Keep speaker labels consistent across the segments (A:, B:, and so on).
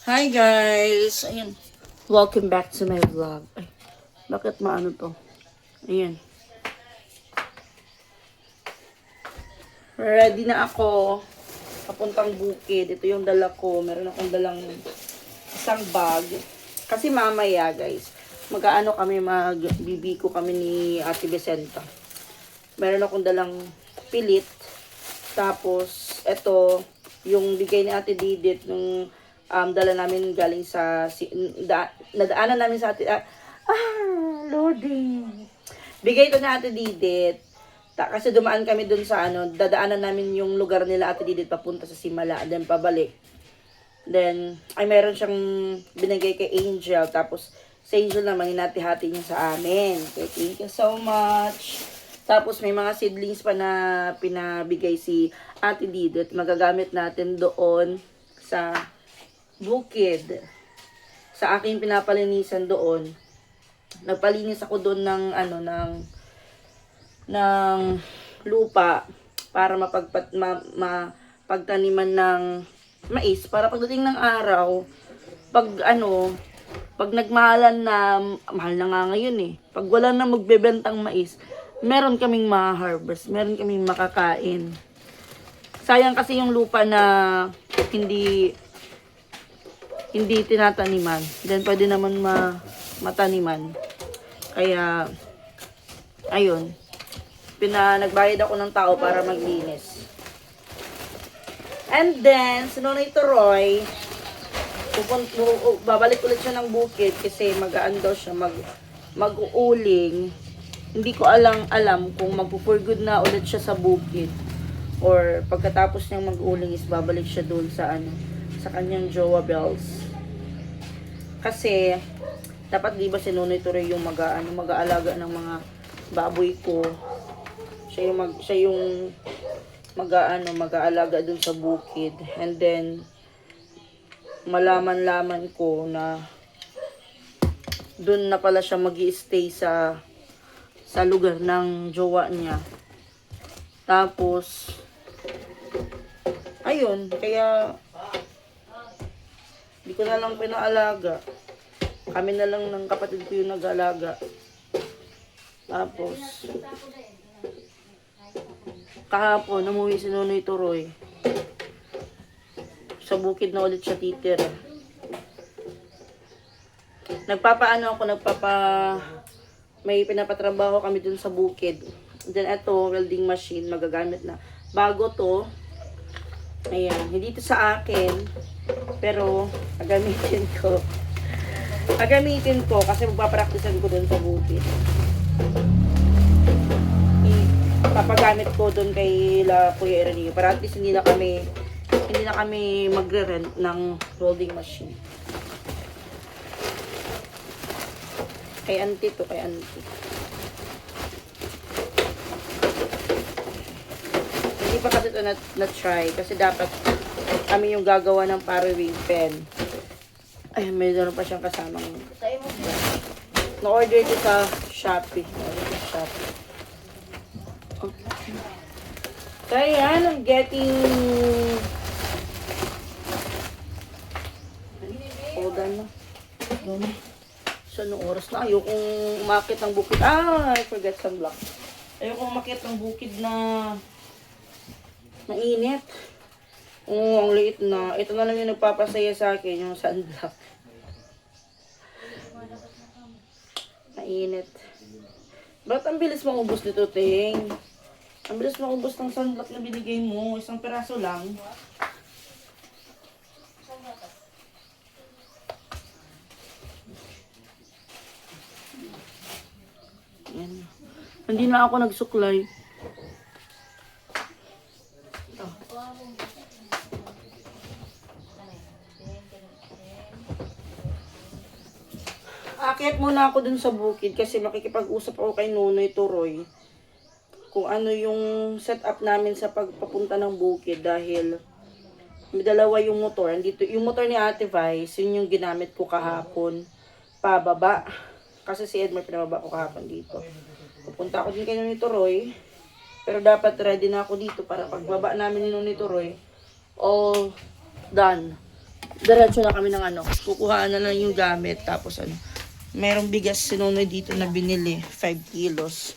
A: Hi guys! Ayan. Welcome back to my vlog. Ay, bakit maano to? Ayan. Ready na ako. Papuntang bukid. Ito yung dala ko. Meron akong dalang isang bag. Kasi mamaya guys, mag-aano kami, magbibiko kami ni Ate Vicenta. Meron akong dalang pilit. Tapos, ito, yung bigay ni Ate Didit nung dala namin galing sa nadaanan namin sa Ate loading. Bigay ito ni Ate Didit. Kasi dumaan kami dun sa dadaanan namin yung lugar nila Ate Didit papunta sa Simala, then pabalik. Then, ay meron siyang binigay kay Angel. Tapos, sa Angel naman, hinati-hati niya sa amin. Okay, thank you so much. Tapos, may mga seedlings pa na pinabigay si Ate Didit. Magagamit natin doon sa bukid. Sa aking pinapalinisan doon. Nagpalinis ako doon ng ng lupa para mapagtaniman ng mais para pagdating ng araw pag nagmahalan na mahal na nga ngayon pag wala na magbebentang mais, meron kaming ma-harvest, meron kaming makakain. Sayang kasi yung lupa na hindi tinataniman, then pwede naman mataniman. Kaya ayun, nagbayad ako ng tao para maglinis. And then, si Nonoy Toroy, babalik ulit siya ng bukid kasi magaan daw siya, mag-uuling. Hindi ko alam kung magpo-for good na ulit siya sa bukid or pagkatapos niyang mag-uuling is babalik siya doon sa sa kanyang Jowa Bells. Kasi dapat di ba si Nonoy Toroy yung mag-aalaga ng mga baboy ko. Siya yung mag-aalaga dun sa bukid. And then malaman ko na dun na pala siya magi-stay sa lugar ng jowa niya. Tapos ayun, kaya di ko na lang pinaalaga. Kami na lang ng kapatid ko yung nag-aalaga. Tapos kahapon, umuwi si Nonoy Toroy. Sa bukid na ulit siya titira. May pinapatrabaho kami dun sa bukid. Then ito, welding machine, magagamit na. Bago to, ayan, hindi to sa akin, pero gagamitin ko kasi magpapraktisan ko dun sa bukid. Papagamit ko doon kay Kuya Erenio para at least hindi na kami magre-rent ng welding machine. Kay auntie. Hindi pa kasi ito na-try kasi dapat kami yung gagawa ng parawing pen. Ay, may doon pa siyang kasamang na-order ito sa Shopee. So, ayan, I'm getting hold on na. So, anong oras na? Ayokong umakit ng bukid. I forgot some block. Ayokong umakit ng bukid na mainit. Ang liit na. Ito na lang yung nagpapasaya sa akin, yung sunblock. Mainit. Ba't ang bilis maubos nito, Ting? Ang bilis maubos ng sunblock na binigay mo. Isang piraso lang. Yan. Hindi na ako nagsuklay. Aakyat muna ako dun sa bukid kasi makikipag-usap ako kay Nonoy Toroy kung ano yung setup namin sa pagpapunta ng bukid dahil may dalawa yung motor. Andito, yung motor ni Ate Vice, yun yung ginamit ko kahapon pababa. Kasi si Edmar pinababa ko kahapon dito. Pupunta ako din kay Nonoy Toroy. Pero dapat ready na ako dito para pagbaba namin ni Nonoy Toroy, all done. Diretso na kami ng ano. Kukuhaan na lang yung gamit. Tapos ano. Merong bigas si Nonoy dito na binili. 5 kilos.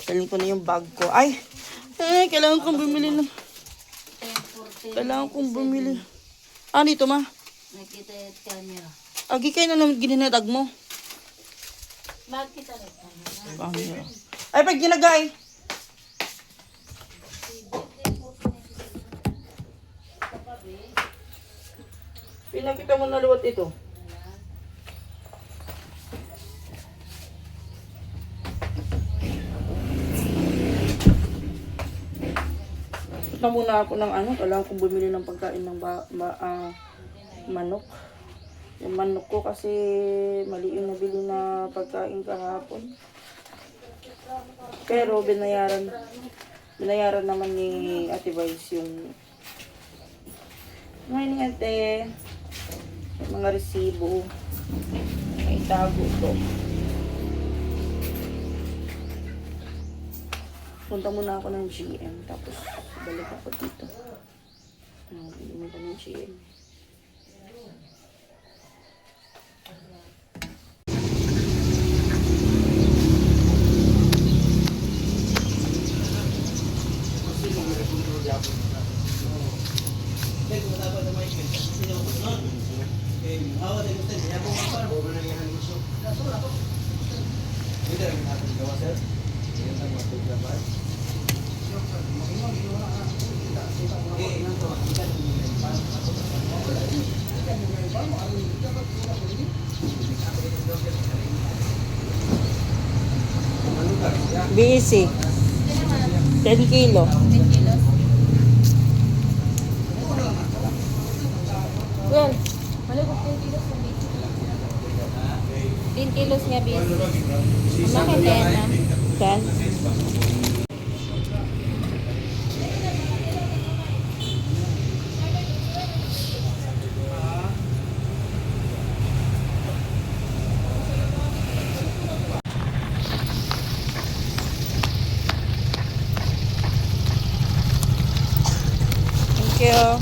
A: Dalhin ko na yung bag ko. Ay! Kailangan kong bumili ng... Kailangan kong bumili. Ah, dito ma?
B: Nakita yung camera.
A: Agi kayo na naman gininatag mo.
B: Bakit kita rin?
A: Camera. Ay, pag ginagay. Pinakita mo na luwat ito. Punta muna ako ng ano, kailangan kong bumili ng pagkain ng manok. Yung manok ko kasi mali yung nabili na pagkain kahapon. Pero binayaran naman ni Ate Vice yung ngayon ate, mga resibo. May tago to. Punta muna ako ng GM, tapos balik ako dito. Bili ko ng GM. BEC 10 kilo.
B: 10 kilos? Well, malagok 10 kilos na basic. 10 kilos nga basic. Bakit 10 na?
A: 10. Thank you.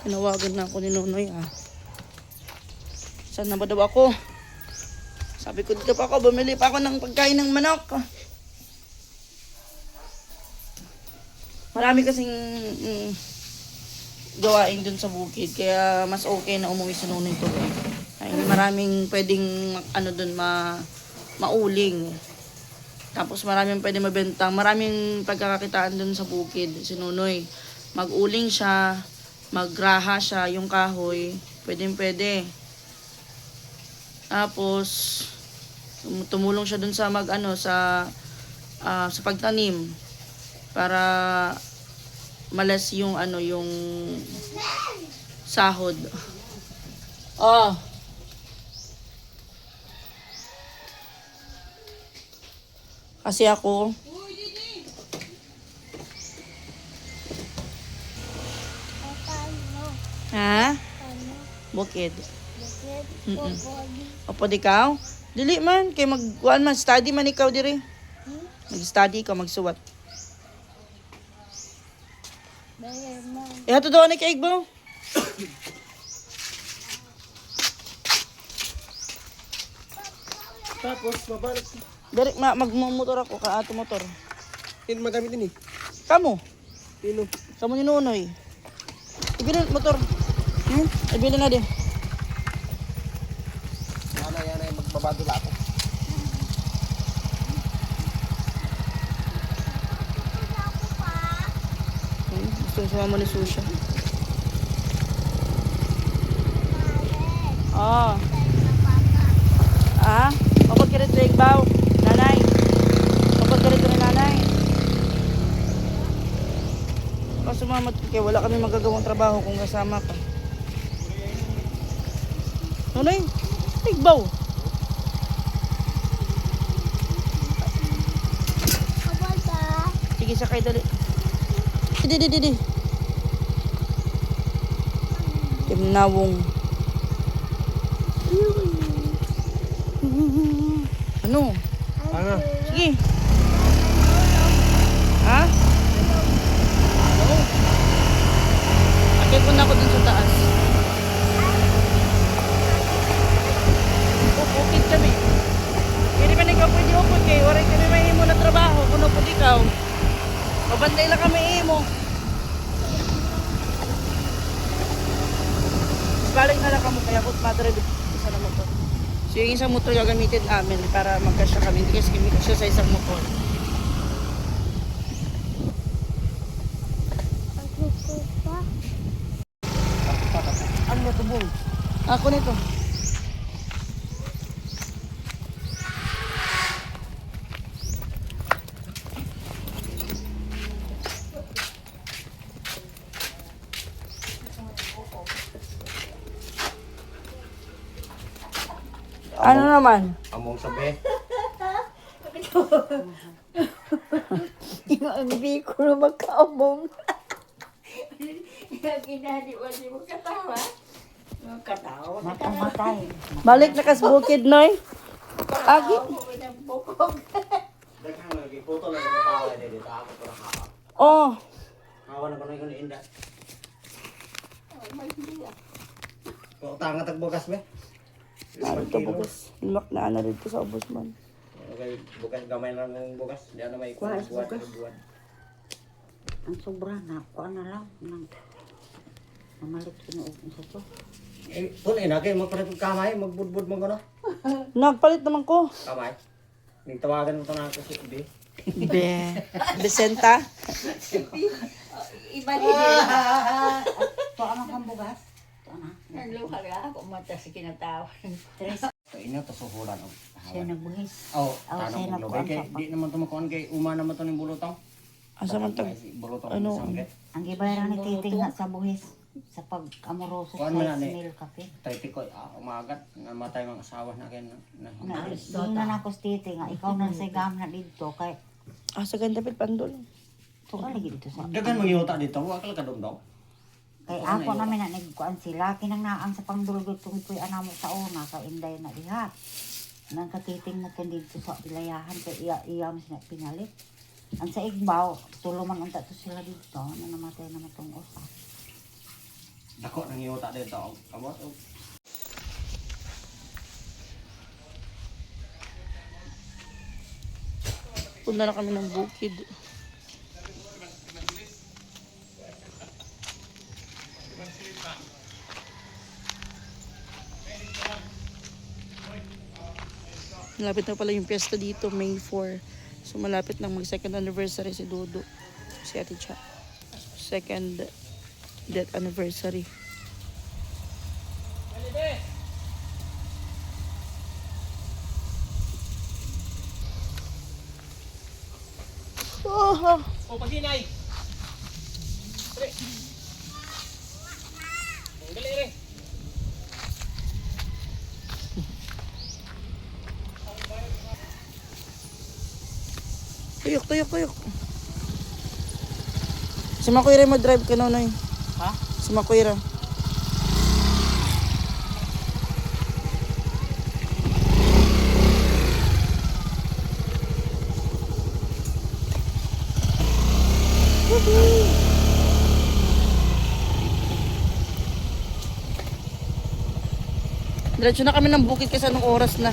A: Tinawagan na ako ni Nonoy Saan na ba daw ako? Sabi ko dito pa ako, bumili pa ako ng pagkain ng manok. Marami kasing gawain dun sa bukid, kaya mas okay na umuwi si Nonoy tuloy. Ay, maraming pwedeng ano dun mauling. Tapos maraming pwedeng mabentang, maraming pagkakakitaan dun sa bukid si Nonoy. Mag-uling siya, magraha siya yung kahoy, pwede. Tapos tumulong siya dun sa sa pagtanim para malas yung yung sahod. Oh. Kasi ako ha? Bukid. Opo di ka? Dili man kay magkuan man study man ikaw diri. Mag-study ka, magsuwat. Hato daw ni kay Igbo.
C: Tapos, mabalik.
A: Dari magmotor ako ka ato motor.
C: Sino magamit din eh?
A: Kamo.
C: Sino?
A: Kamo ni Nonoy. Ibili motor. Ibili na din.
C: Yan ay magbabado lang ako.
A: Gusto sumama ni Susha. Oh. Kapag kirit sa igbaw. Nanay. Kapag kirit ni nanay. Kapag sumamat kaya wala kami magagawang trabaho kung kasama ka. Nanay. Igbaw. Sige, sakay dali. Di. Timnawong. Ano?
C: Ano?
A: Sige. Ha? Ano? Akit mo na ako dun sa taas. Upukit kami. Hindi man ikaw pwede upot kayo. Waray kami may imo na trabaho. Kung upot ikaw. Mabanday lang kami imo. Balik na lang kamo kaya kung matara isa na motor. So yung isang motor gagamitin namin para magkasya kami. Hindi kasi kami kasya sa isang motor.
C: Ano ba ito, Bong?
A: Ako nito. Ano naman?
C: Among sabi.
A: Hindi ko na magkaamong.
B: Ginadi mo si mo katawa. Katawa.
D: Matay.
A: Balik na kas bukid, Noy. Agi.
C: Daghang lagi photo lang ng tao dito. Ako ko na
A: Oh.
C: Kawan ko na yung inda. Kung tanga tagbugas ba?
A: Ano ito bukas? Lumak na ana dito sa ubos man.
C: Okay, bukas gamay lang ng bugas. Di na may
D: Kuha,
C: buwan.
D: bukas. Ang sobra na ako na lang nang mamalit sinuog sa to.
C: Eh, tunay na kayo magpalit ng kamay, magbudbud mo gano.
A: Nagpalit naman ko.
C: Kamay. Ning tawagan mo to na ako si Ubi.
A: Be. Besenta.
B: Iba din.
D: To ano kang bugas? To na.
B: Ang luha ka ako mata sa kinatawa.
D: Tres
C: Sa inyo to suhulan og.
D: siya nagbuhis.
C: Oh,
D: Oh,
C: tanong
D: siya
C: ko lobay kay
D: nagkuhan sa
C: di naman to makuan kay uma naman to ning bulutong.
A: Asa man tag
C: bulutong
A: ano?
C: sangkit.
D: Ang gibayaran ni titing na sa buhis sa pag-amoroso
C: Kuhaan
D: sa
C: mo na, ni.
D: mil kape.
C: Tay tikoy umagat namatay mga asawa na kay na.
D: Hindi na ako sa titing nga ikaw na sa gam na dito kay
A: asa kan dapat pandol.
D: to lagi dito sa
C: Dagan mangyuta dito, wa ka kadumdong.
D: kay ako namin na nagkuan sila kinangnaang sa pangdulgot kung iko'y anamo sa una kay inday na diha. Nang katiting mo dito sa ilayahan kay iya mo sina pinalit. Ang sa igbaw, tuluman unta to sila dito na namatay naman tong usa.
C: Dako nang yuta dito. Kamot og
A: Punta na kami ng bukid. Malapit na pala yung piyesta dito, May 4. So malapit lang mag second anniversary si Dodo. Si Ate Cha. Second death anniversary. Oh,
C: O paginay. Dali re.
A: tuyok, tuyok, tuyok. Si Makuira mo drive ka noon.
C: Ha?
A: Si Makuira. Diretso na kami ng bukid kasi anong oras na.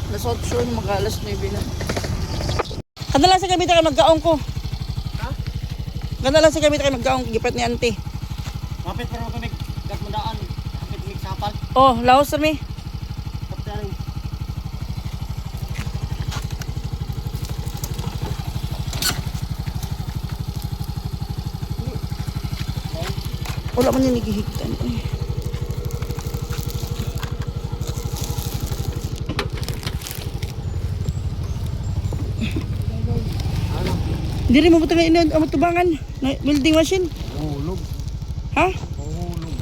A: Alas 8, mag-alas 9 na. Kadala sa gabi tayo magkaong ko.
C: Ha?
A: Kadala sa gabi tayo magkaong gipat ni ante.
C: Mapit pero kami gat mandaan. Mapit mig sapal.
A: Oh, laos kami.
C: Kaptaring.
A: Wala man yung nagihigtan. Hindi rin mabuta ngayon ang matubangan. Welding machine.
C: Hulog.
A: Ha?
C: Hulog.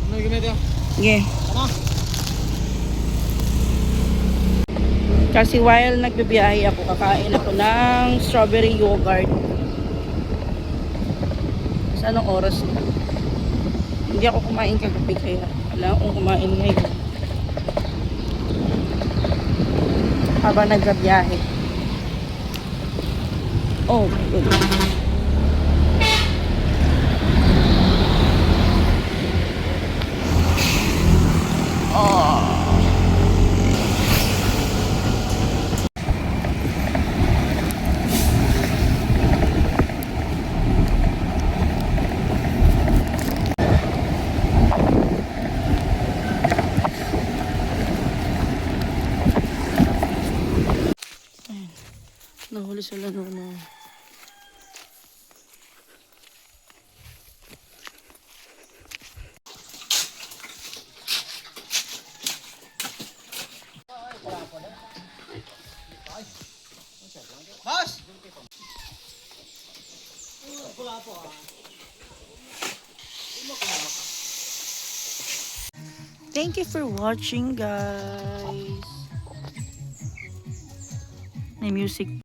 C: Ano yung media?
A: Sige.
C: Ano?
A: Kasi while nagbibiyahe ako, kakain ako ng strawberry yogurt. Sa anong oras na? Hindi ako kumain kagabi kaya wala akong kumain ngayon. habang nagbabiyahe. Oh my goodness. Nahuli sila noon. Thank you for watching, guys. May music.